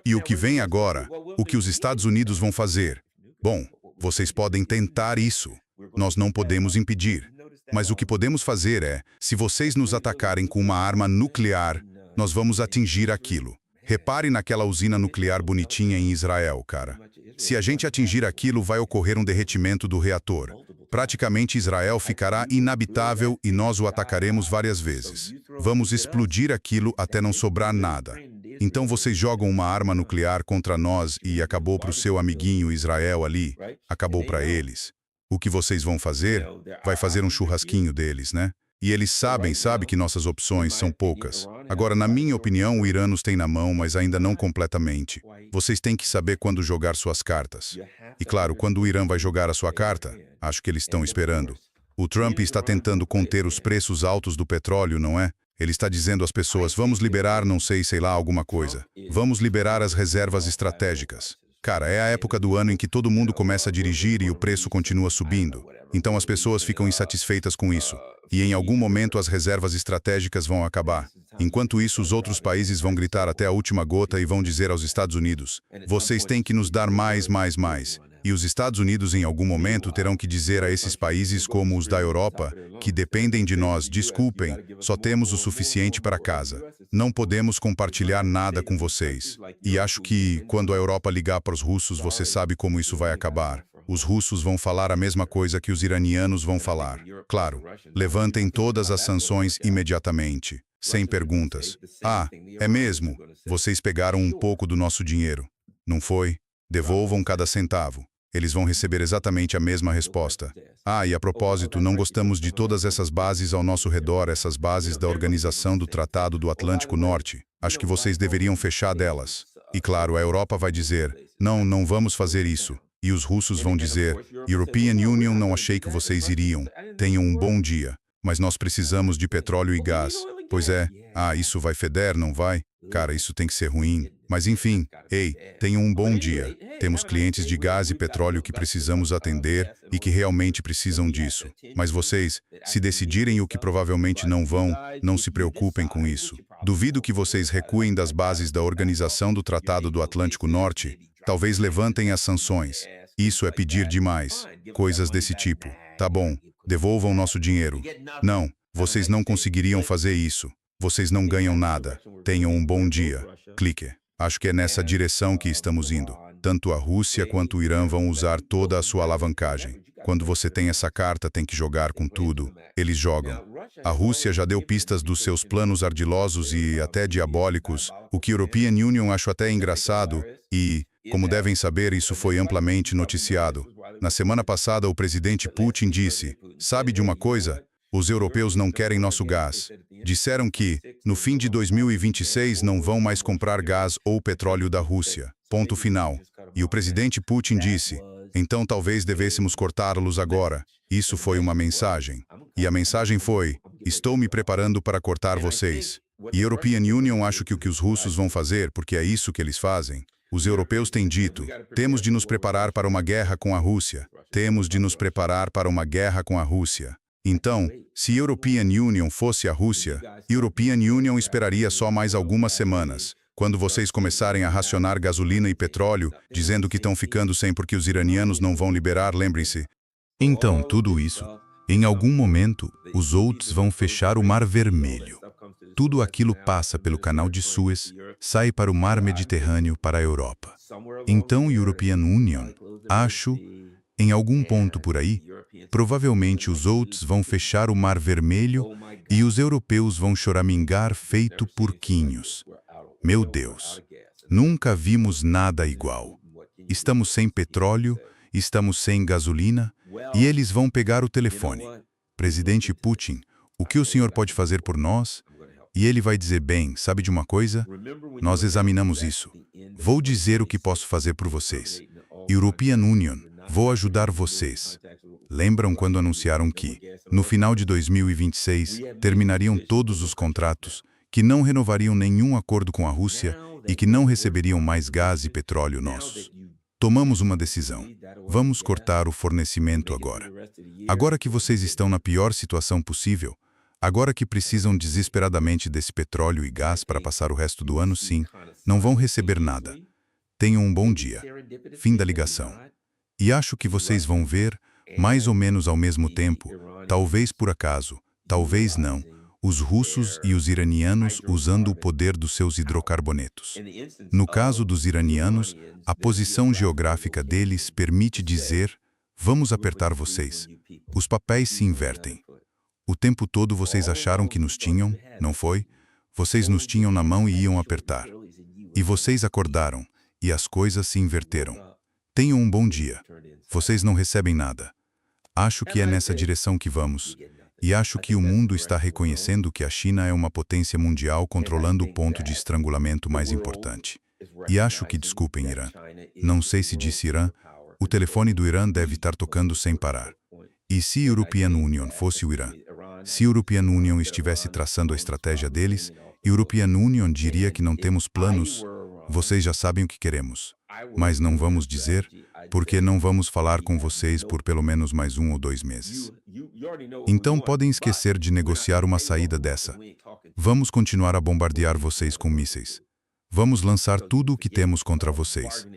E o que vem agora? O que os Estados Unidos vão fazer? Bom, vocês podem tentar isso. Nós não podemos impedir. Mas o que podemos fazer é, se vocês nos atacarem com uma arma nuclear, nós vamos atingir aquilo. Repare naquela usina nuclear bonitinha em Israel, cara. Se a gente atingir aquilo, vai ocorrer um derretimento do reator. Praticamente Israel ficará inabitável e nós o atacaremos várias vezes. Vamos explodir aquilo até não sobrar nada. Então vocês jogam uma arma nuclear contra nós e acabou para o seu amiguinho Israel ali, acabou para eles. O que vocês vão fazer? Vai fazer um churrasquinho deles, né? E eles sabem que nossas opções são poucas. Agora, na minha opinião, o Irã nos tem na mão, mas ainda não completamente. Vocês têm que saber quando jogar suas cartas. E claro, quando o Irã vai jogar a sua carta, acho que eles estão esperando. O Trump está tentando conter os preços altos do petróleo, não é? Ele está dizendo às pessoas, vamos liberar, não sei lá, alguma coisa. Vamos liberar as reservas estratégicas. Cara, é a época do ano em que todo mundo começa a dirigir e o preço continua subindo. Então as pessoas ficam insatisfeitas com isso. E em algum momento as reservas estratégicas vão acabar. Enquanto isso, os outros países vão gritar até a última gota e vão dizer aos Estados Unidos, vocês têm que nos dar mais, mais, mais. E os Estados Unidos, em algum momento, terão que dizer a esses países como os da Europa, que dependem de nós, desculpem, só temos o suficiente para casa. Não podemos compartilhar nada com vocês. E acho que, quando a Europa ligar para os russos, você sabe como isso vai acabar. Os russos vão falar a mesma coisa que os iranianos vão falar. Claro, levantem todas as sanções imediatamente, sem perguntas. Ah, é mesmo? Vocês pegaram um pouco do nosso dinheiro. Não foi? Devolvam cada centavo. Eles vão receber exatamente a mesma resposta. Ah, e a propósito, não gostamos de todas essas bases ao nosso redor, essas bases da Organização do Tratado do Atlântico Norte. Acho que vocês deveriam fechar delas. E claro, a Europa vai dizer, não, não vamos fazer isso. E os russos vão dizer, European Union, não achei que vocês iriam. Tenham um bom dia. Mas nós precisamos de petróleo e gás. Pois é. Ah, isso vai feder, não vai? Cara, isso tem que ser ruim. Mas enfim, ei, tenham um bom dia. Temos clientes de gás e petróleo que precisamos atender e que realmente precisam disso. Mas vocês, se decidirem o que provavelmente não vão, não se preocupem com isso. Duvido que vocês recuem das bases da Organização do Tratado do Atlântico Norte. Talvez levantem as sanções. Isso é pedir demais. Coisas desse tipo. Tá bom, devolvam nosso dinheiro. Não, vocês não conseguiriam fazer isso. Vocês não ganham nada. Tenham um bom dia. Clique. Acho que é nessa direção que estamos indo. Tanto a Rússia quanto o Irã vão usar toda a sua alavancagem. Quando você tem essa carta, tem que jogar com tudo. Eles jogam. A Rússia já deu pistas dos seus planos ardilosos e até diabólicos, o que a European Union acho até engraçado e, como devem saber, isso foi amplamente noticiado. Na semana passada, o presidente Putin disse, sabe de uma coisa? Os europeus não querem nosso gás. Disseram que, no fim de 2026, não vão mais comprar gás ou petróleo da Rússia. Ponto final. E o presidente Putin disse, então talvez devêssemos cortá-los agora. Isso foi uma mensagem. E a mensagem foi, estou me preparando para cortar vocês. E a European Union acho que o que os russos vão fazer, porque é isso que eles fazem. Os europeus têm dito, temos de nos preparar para uma guerra com a Rússia. Temos de nos preparar para uma guerra com a Rússia. Então, se European Union fosse a Rússia, European Union esperaria só mais algumas semanas. Quando vocês começarem a racionar gasolina e petróleo, dizendo que estão ficando sem porque os iranianos não vão liberar, lembrem-se, Então, tudo isso, em algum momento, os outros vão fechar o Mar Vermelho. Tudo aquilo passa pelo Canal de Suez, sai para o Mar Mediterrâneo, para a Europa. Então, European Union, acho, em algum ponto por aí, provavelmente os outros vão fechar o Mar Vermelho e os europeus vão choramingar feito porquinhos. Meu Deus, nunca vimos nada igual. Estamos sem petróleo, estamos sem gasolina, e eles vão pegar o telefone. Presidente Putin, o que o senhor pode fazer por nós? E ele vai dizer, bem, sabe de uma coisa? Nós examinamos isso. Vou dizer o que posso fazer por vocês. European Union, vou ajudar vocês. Lembram quando anunciaram que, no final de 2026, terminariam todos os contratos, que não renovariam nenhum acordo com a Rússia e que não receberiam mais gás e petróleo nossos? Tomamos uma decisão. Vamos cortar o fornecimento agora. Agora que vocês estão na pior situação possível, agora que precisam desesperadamente desse petróleo e gás para passar o resto do ano, sim, não vão receber nada. Tenham um bom dia. Fim da ligação. E acho que vocês vão ver, mais ou menos ao mesmo tempo, talvez por acaso, talvez não, os russos e os iranianos usando o poder dos seus hidrocarbonetos. No caso dos iranianos, a posição geográfica deles permite dizer, vamos apertar vocês. Os papéis se invertem. O tempo todo vocês acharam que nos tinham, não foi? Vocês nos tinham na mão e iam apertar. E vocês acordaram, e as coisas se inverteram. Tenham um bom dia. Vocês não recebem nada. Acho que é nessa direção que vamos. E acho que o mundo está reconhecendo que a China é uma potência mundial controlando o ponto de estrangulamento mais importante. E acho que, desculpem, Irã, não sei se disse Irã, o telefone do Irã deve estar tocando sem parar. E se European Union fosse o Irã? Se European Union estivesse traçando a estratégia deles, European Union diria que não temos planos, vocês já sabem o que queremos. Mas não vamos dizer, porque não vamos falar com vocês por pelo menos mais 1 ou 2 meses. Então podem esquecer de negociar uma saída dessa. Vamos continuar a bombardear vocês com mísseis. Vamos lançar tudo o que temos contra vocês,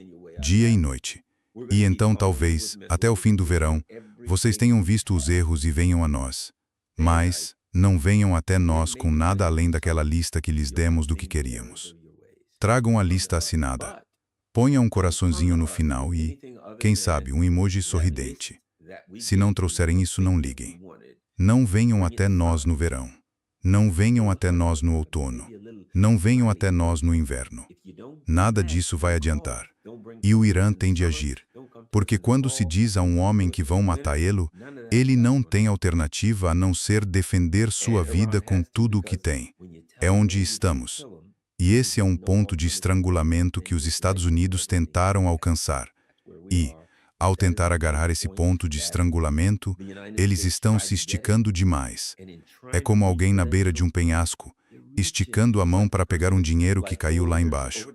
dia e noite. E então talvez, até o fim do verão, vocês tenham visto os erros e venham a nós. Mas não venham até nós com nada além daquela lista que lhes demos do que queríamos. Tragam a lista assinada. Ponha um coraçãozinho no final e, quem sabe, um emoji sorridente. Se não trouxerem isso, não liguem. Não venham até nós no verão. Não venham até nós no outono. Não venham até nós no inverno. Nada disso vai adiantar. E o Irã tem de agir. Porque quando se diz a um homem que vão matá-lo, ele não tem alternativa a não ser defender sua vida com tudo o que tem. É onde estamos. E esse é um ponto de estrangulamento que os Estados Unidos tentaram alcançar. E, ao tentar agarrar esse ponto de estrangulamento, eles estão se esticando demais. É como alguém na beira de um penhasco, esticando a mão para pegar um dinheiro que caiu lá embaixo.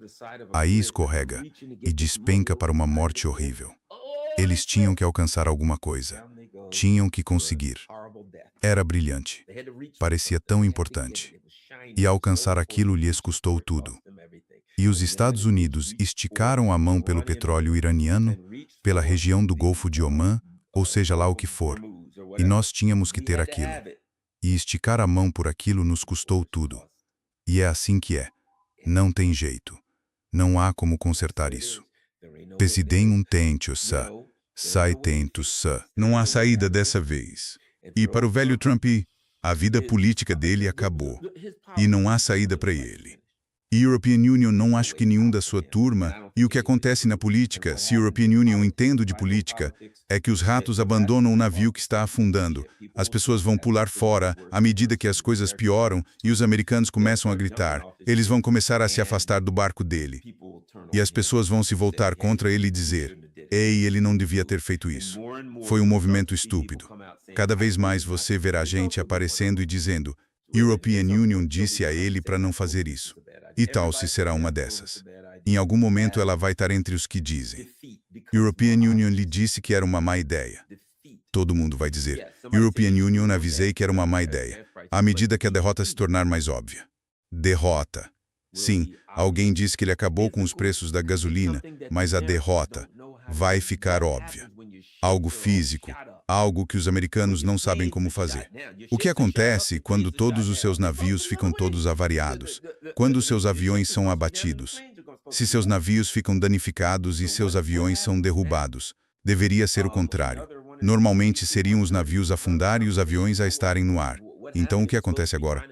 Aí escorrega e despenca para uma morte horrível. Eles tinham que alcançar alguma coisa. Tinham que conseguir. Era brilhante. Parecia tão importante. E alcançar aquilo lhes custou tudo. E os Estados Unidos esticaram a mão pelo petróleo iraniano, pela região do Golfo de Omã, ou seja lá o que for. E nós tínhamos que ter aquilo. E esticar a mão por aquilo nos custou tudo. E é assim que é. Não tem jeito. Não há como consertar isso. Presidente um tente, sai tento, Não há saída dessa vez. E para o velho Trump, a vida política dele acabou. E não há saída para ele. E European Union não acho que nenhum da sua turma, e o que acontece na política, se European Union entende de política, é que os ratos abandonam o navio que está afundando. As pessoas vão pular fora à medida que as coisas pioram e os americanos começam a gritar. Eles vão começar a se afastar do barco dele. E as pessoas vão se voltar contra ele e dizer, ei, ele não devia ter feito isso. Foi um movimento estúpido. Cada vez mais você verá gente aparecendo e dizendo, European Union disse a ele para não fazer isso. E tal se será uma dessas. Em algum momento ela vai estar entre os que dizem. European Union lhe disse que era uma má ideia. Todo mundo vai dizer, European Union avisei que era uma má ideia, à medida que a derrota se tornar mais óbvia. Derrota. Sim, alguém disse que ele acabou com os preços da gasolina, mas a derrota vai ficar óbvia. algo físico, algo que os americanos não sabem como fazer. O que acontece quando todos os seus navios ficam todos avariados? Quando os seus aviões são abatidos? Se seus navios ficam danificados e seus aviões são derrubados, deveria ser o contrário. Normalmente seriam os navios a afundar e os aviões a estarem no ar. Então o que acontece agora?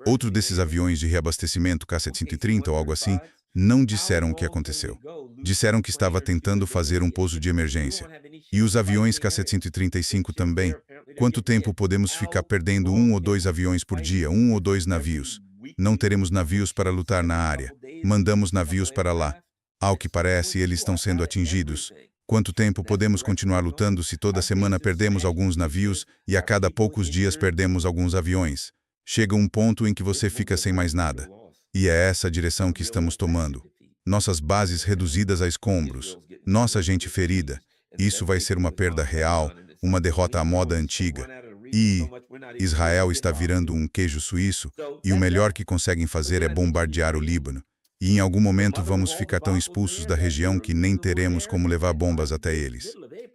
Outro desses aviões de reabastecimento, KC-130 ou algo assim, não disseram o que aconteceu. Disseram que estava tentando fazer um pouso de emergência. E os aviões KC-135 também. Quanto tempo podemos ficar perdendo 1 ou 2 aviões por dia, 1 ou 2 navios? Não teremos navios para lutar na área. Mandamos navios para lá. Ao que parece, eles estão sendo atingidos. Quanto tempo podemos continuar lutando se toda semana perdemos alguns navios e a cada poucos dias perdemos alguns aviões? Chega um ponto em que você fica sem mais nada. E é essa a direção que estamos tomando. Nossas bases reduzidas a escombros, nossa gente ferida. Isso vai ser uma perda real, uma derrota à moda antiga. E Israel está virando um queijo suíço, e o melhor que conseguem fazer é bombardear o Líbano. E em algum momento vamos ficar tão expulsos da região que nem teremos como levar bombas até eles.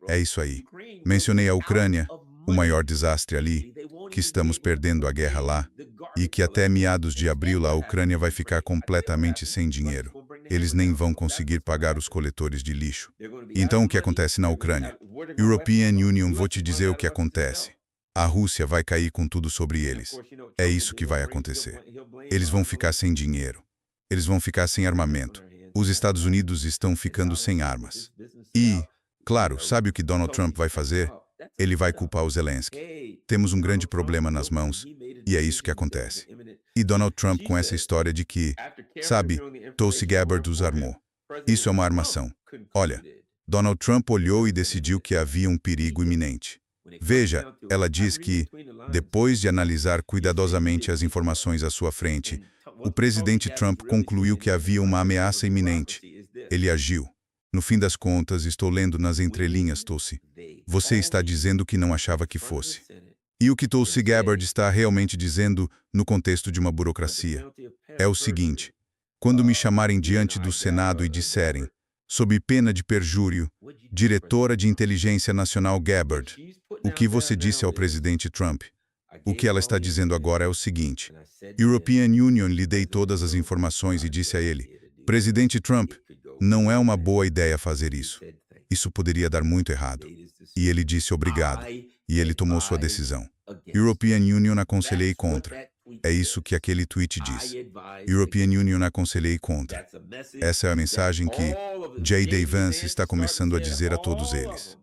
É isso aí. Mencionei a Ucrânia, o maior desastre ali, que estamos perdendo a guerra lá, e que até meados de abril a Ucrânia vai ficar completamente sem dinheiro. Eles nem vão conseguir pagar os coletores de lixo. Então o que acontece na Ucrânia? European Union, vou te dizer o que acontece. A Rússia vai cair com tudo sobre eles. É isso que vai acontecer. Eles vão ficar sem dinheiro. Eles vão ficar sem armamento. Os Estados Unidos estão ficando sem armas. E, claro, sabe o que Donald Trump vai fazer? Ele vai culpar o Zelensky. Temos um grande problema nas mãos, e é isso que acontece. E Donald Trump com essa história de que, sabe, Tulsi Gabbard os armou. Isso é uma armação. Olha, Donald Trump olhou e decidiu que havia um perigo iminente. Veja, ela diz que, depois de analisar cuidadosamente as informações à sua frente, o presidente Trump concluiu que havia uma ameaça iminente. Ele agiu. No fim das contas, estou lendo nas entrelinhas, Tulsi. Você está dizendo que não achava que fosse. E o que Tulsi Gabbard está realmente dizendo, no contexto de uma burocracia, é o seguinte: quando me chamarem diante do Senado e disserem, sob pena de perjúrio, diretora de inteligência nacional Gabbard, o que você disse ao presidente Trump? O que ela está dizendo agora é o seguinte: European Union lhe dei todas as informações e disse a ele, presidente Trump, não é uma boa ideia fazer isso. Isso poderia dar muito errado. E ele disse obrigado. E ele tomou sua decisão. European Union aconselhei contra. É isso que aquele tweet diz. European Union aconselhei contra. Essa é a mensagem que J.D. Vance está começando a dizer a todos eles.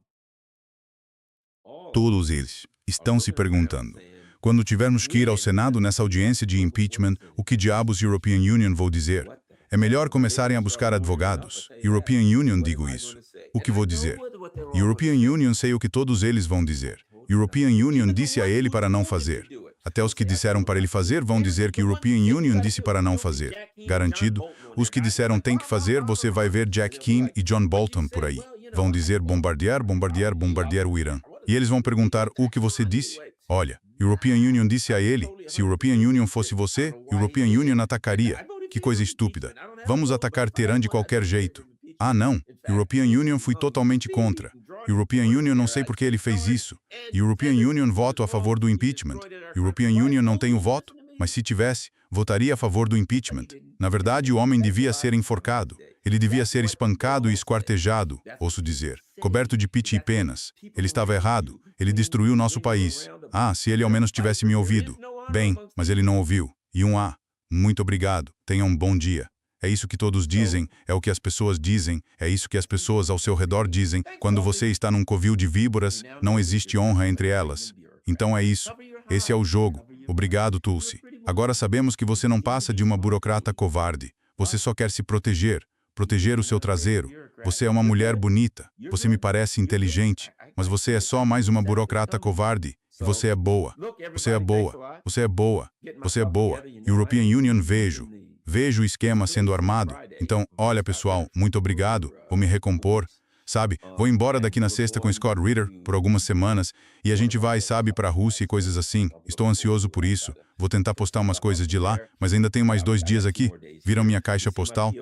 Todos eles estão se perguntando, quando tivermos que ir ao Senado nessa audiência de impeachment, o que diabos European Union vou dizer? É melhor começarem a buscar advogados. European Union digo isso. O que vou dizer? European Union sei o que todos eles vão dizer. European Union disse a ele para não fazer. Até os que disseram para ele fazer vão dizer que European Union disse para não fazer. Garantido. Os que disseram tem que fazer, você vai ver Jack Keane e John Bolton por aí. Vão dizer bombardear, bombardear, bombardear o Irã. E eles vão perguntar o que você disse. Olha, European Union disse a ele, se European Union fosse você, European Union atacaria. Que coisa estúpida. Vamos atacar Teherã de qualquer jeito. Ah, não. European Union fui totalmente contra. European Union não sei por que ele fez isso. European Union voto a favor do impeachment. European Union não tem o voto, mas se tivesse, votaria a favor do impeachment. Na verdade, o homem devia ser enforcado. Ele devia ser espancado e esquartejado, ouço dizer, coberto de pite e penas. Ele estava errado. Ele destruiu nosso país. Ah, se ele ao menos tivesse me ouvido. Bem, mas ele não ouviu. E muito obrigado. Tenha um bom dia. É isso que todos dizem, é o que as pessoas dizem, é isso que as pessoas ao seu redor dizem. Quando você está num covil de víboras, não existe honra entre elas. Então é isso. Esse é o jogo. Obrigado, Tulsi. Agora sabemos que você não passa de uma burocrata covarde. Você só quer se proteger. Proteger o seu traseiro. Você é uma mulher bonita. Você me parece inteligente. Mas você é só mais uma burocrata covarde. E você é boa. Você é boa. Você é boa. Você é boa. European Union vejo. Vejo o esquema sendo armado. Então, olha pessoal, muito obrigado. Vou me recompor. Sabe, vou embora daqui na sexta com Scott Ritter por algumas semanas e a gente vai, sabe, para a Rússia e coisas assim. Estou ansioso por isso. Vou tentar postar umas coisas de lá, mas ainda tenho mais 2 dias aqui. Viram minha caixa postal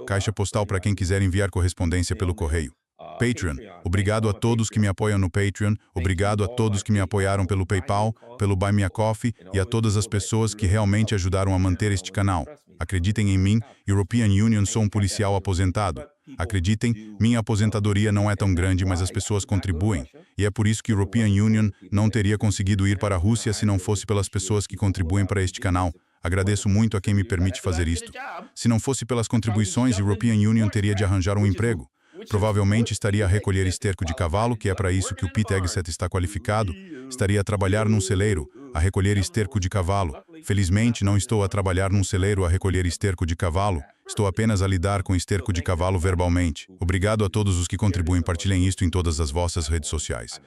para quem quiser enviar correspondência pelo correio. Patreon. Obrigado a todos que me apoiam no Patreon, obrigado a todos que me apoiaram pelo PayPal, pelo Buy Me a Coffee e a todas as pessoas que realmente ajudaram a manter este canal. Acreditem em mim, European Union, sou um policial aposentado. Acreditem, minha aposentadoria não é tão grande, mas as pessoas contribuem. E é por isso que European Union não teria conseguido ir para a Rússia se não fosse pelas pessoas que contribuem para este canal. Agradeço muito a quem me permite fazer isto. Se não fosse pelas contribuições, European Union teria de arranjar um emprego. Provavelmente estaria a recolher esterco de cavalo, que é para isso que o Pete Hegseth está qualificado. Estaria a trabalhar num celeiro, a recolher esterco de cavalo. Felizmente, não estou a trabalhar num celeiro a recolher esterco de cavalo. Estou apenas a lidar com esterco de cavalo verbalmente. Obrigado a todos os que contribuem. Partilhem isto em todas as vossas redes sociais.